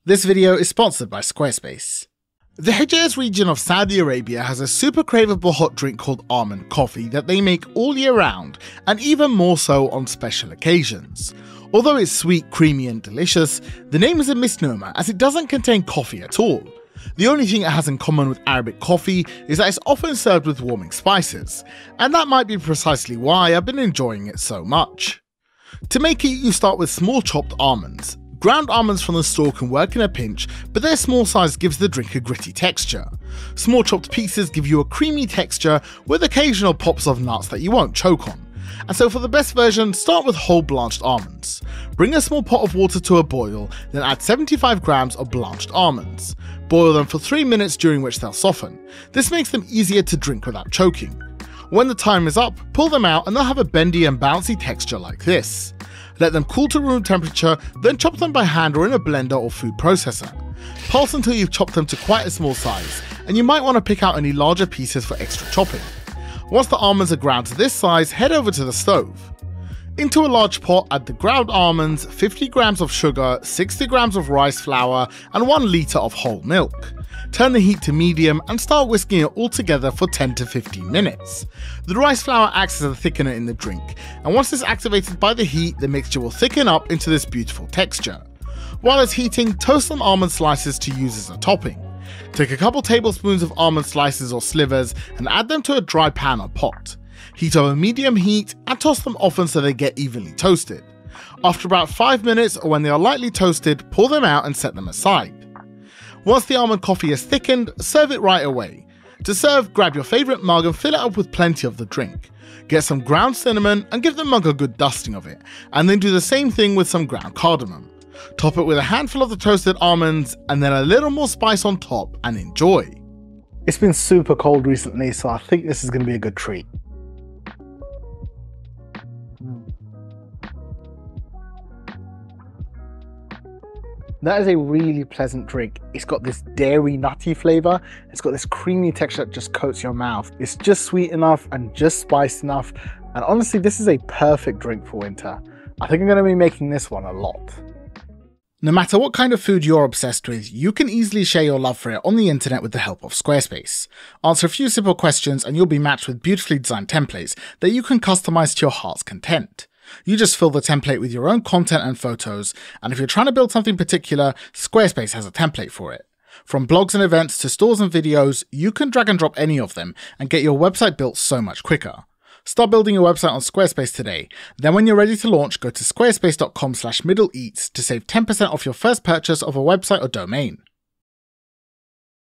This video is sponsored by Squarespace. The Hijaz region of Saudi Arabia has a super craveable hot drink called almond coffee that they make all year round, and even more so on special occasions. Although it's sweet, creamy and delicious, the name is a misnomer as it doesn't contain coffee at all. The only thing it has in common with Arabic coffee is that it's often served with warming spices, and that might be precisely why I've been enjoying it so much. To make it, you start with small chopped almonds. Ground almonds from the store can work in a pinch, but their small size gives the drink a gritty texture. Small chopped pieces give you a creamy texture with occasional pops of nuts that you won't choke on. And so for the best version, start with whole blanched almonds. Bring a small pot of water to a boil, then add 75 grams of blanched almonds. Boil them for 3 minutes, during which they'll soften. This makes them easier to drink without choking. When the time is up, pull them out and they'll have a bendy and bouncy texture like this. Let them cool to room temperature, then chop them by hand or in a blender or food processor. Pulse until you've chopped them to quite a small size, and you might want to pick out any larger pieces for extra chopping. Once the almonds are ground to this size, head over to the stove. Into a large pot, add the ground almonds, 50 grams of sugar, 60 grams of rice flour, and 1 litre of whole milk. Turn the heat to medium and start whisking it all together for 10 to 15 minutes. The rice flour acts as a thickener in the drink, and once it's activated by the heat, the mixture will thicken up into this beautiful texture. While it's heating, toast some almond slices to use as a topping. Take a couple tablespoons of almond slices or slivers and add them to a dry pan or pot. Heat over medium heat and toss them often so they get evenly toasted. After about 5 minutes, or when they are lightly toasted, pull them out and set them aside. Once the almond coffee is thickened, serve it right away. To serve, grab your favourite mug and fill it up with plenty of the drink. Get some ground cinnamon and give the mug a good dusting of it, and then do the same thing with some ground cardamom. Top it with a handful of the toasted almonds and then a little more spice on top, and enjoy. It's been super cold recently, so I think this is going to be a good treat. That is a really pleasant drink. It's got this dairy nutty flavour. It's got this creamy texture that just coats your mouth. It's just sweet enough and just spiced enough. And honestly, this is a perfect drink for winter. I think I'm going to be making this one a lot. No matter what kind of food you're obsessed with, you can easily share your love for it on the internet with the help of Squarespace. Answer a few simple questions and you'll be matched with beautifully designed templates that you can customize to your heart's content. You just fill the template with your own content and photos, and if you're trying to build something particular, Squarespace has a template for it. From blogs and events to stores and videos, you can drag and drop any of them and get your website built so much quicker. Start building your website on Squarespace today. Then when you're ready to launch, go to squarespace.com/MiddleEats to save 10% off your first purchase of a website or domain.